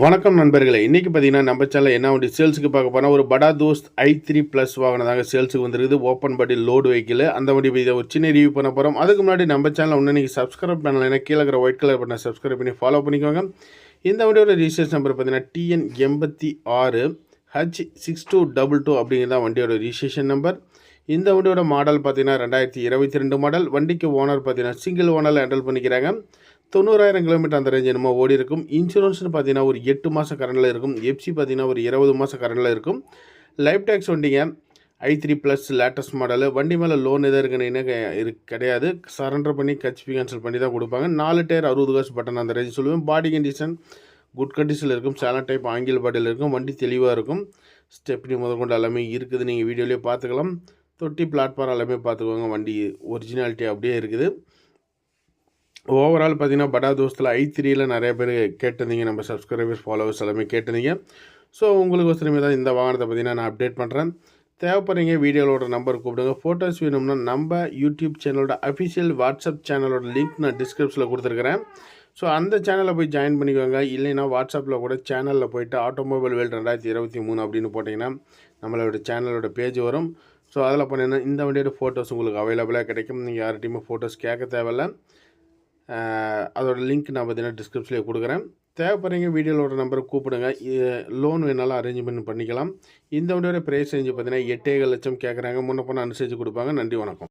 வணக்கம் நண்பர்களே, இன்றைக்கி பார்த்தீங்கன்னா நம்ம சேனல் என்ன வண்டி சேல்ஸுக்கு பார்க்க போனால் ஒரு படா தோஸ்த் i3 ப்ளஸ் வாகனம் தாங்க சேல்ஸுக்கு வந்துருக்குது. ஓப்பன் பாடி லோடு வெஹிக்கிள். அந்த வண்டி இதை ஒரு சின்ன ரிவ்யூ பண்ண போகிறோம். அதுக்கு முன்னாடி நம்ம சேனல் ஒன்று நீங்கள் சப்ஸ்கிரைப் பண்ணலைன்னா கீழே இருக்கிற ஒயிட் கலர் பட்டனை சப்ஸ்கிரைப் பண்ணி ஃபாலோ பண்ணிக்கோங்க. இந்த வண்டியோட ரிஜிஸ்ட்ரேஷன் நம்பர் பார்த்தீங்கன்னா TN86 H6222 அப்படிங்கிறதான் வண்டியோட ரிஜிஸ்ட்ரேஷன் நம்பர். இந்த வண்டியோட மாடல் பார்த்தீங்கன்னா 2022 மாடல். வண்டிக்கு ஓனர் பார்த்தீங்கன்னா சிங்கிள் ஓனரில் ஹேண்டில் பண்ணிக்கிறாங்க. 90,000 கிலோமீட்டர் அந்த ரேஞ்ச் என்னமோ ஓடி இருக்கும். இன்சூரன்ஸ்னு பார்த்தீங்கன்னா ஒரு 8 மாதம் கரண்டில் இருக்கும். எஃப்சி பார்த்தீங்கன்னா ஒரு 20 மாதம் கரண்டில் இருக்கும். லைஃப் டேக்ஸ் வண்டிங்க i3 ப்ளஸ் லேட்டஸ்ட் மாடலு. வண்டி மேலே லோன் எதாவது இருக்குன்னு கிடையாது. சரண்டர் பண்ணி கட்சி கேன்சல் பண்ணி தான் கொடுப்பாங்க. 4 டயர் 60 காசு பட்டன் அந்த ரேஞ்ச் சொல்லுவேன். பாடி கண்டிஷன் குட் கண்டிஷனில் இருக்கும். சேனல் டைப் ஆங்கில் பாடியில் இருக்கும். வண்டி தெளிவாக இருக்கும். ஸ்டெப்னி முதற்கொண்டு எல்லாமே இருக்குது. நீங்கள் வீடியோலேயே பார்த்துக்கலாம். தொட்டி பிளாட்ஃபார்ம் எல்லாமே பார்த்துக்கோங்க. வண்டி ஒரிஜினாலிட்டி அப்படியே இருக்குது. ஓவரால் பார்த்தீங்கன்னா படா தோஸ்தில் i3யில் நிறைய பேர் கேட்டிருந்தீங்க. நம்ம சப்ஸ்கிரைபர்ஸ் ஃபாலோவர்ஸ் எல்லாமே கேட்டிருந்தீங்க. ஸோ உங்களுக்கு ஒருத்தருமே தான் இந்த வாகனத்தை பார்த்தீங்கன்னா நான் அப்டேட் பண்ணுறேன். தேவைப்படுறீங்க வீடியோவோட நம்பர் கூப்பிடுங்க. ஃபோட்டோஸ் வேணும்னா நம்ம யூடியூப் சேனலோட அஃபிஷியல் வாட்ஸ்அப் சேனலோட லிங்க் நான் டிஸ்கிரிப்ஷனில் கொடுத்துருக்குறேன். ஸோ அந்த சேனலில் போய் ஜாயின் பண்ணிக்கோங்க. இல்லைன்னா வாட்ஸ்அப்பில் கூட சேனலில் போய்ட்டு ஆட்டோமொபைல் வேர்ல்டு 2023 அப்படின்னு போட்டிங்கன்னா நம்மளோட சேனலோட பேஜ் வரும். ஸோ அதில் பண்ணிங்கன்னா இந்த வண்டியோட ஃபோட்டோஸ் உங்களுக்கு அவைலபிளாக கிடைக்கும். நீங்கள் யார்கிட்டையுமே ஃபோட்டோஸ் கேட்க தேவையில்லை. அதோட லிங்க் நான் பார்த்தீங்கன்னா டிஸ்கிரிப்ஷனில் கொடுக்குறேன். தேவைப்படுறீங்க வீடியோவோட நம்பரை கூப்பிடுங்க. லோன் வேணாலும் அரேஞ்ச்மெண்ட் பண்ணிக்கலாம். இந்த வண்டியோட ப்ரைஸ் ரேஞ்சு பார்த்தீங்கன்னா 8,7 லட்சம் கேட்குறாங்க. முன்ன பண்ண அனுசரித்து கொடுப்பாங்க. நன்றி, வணக்கம்.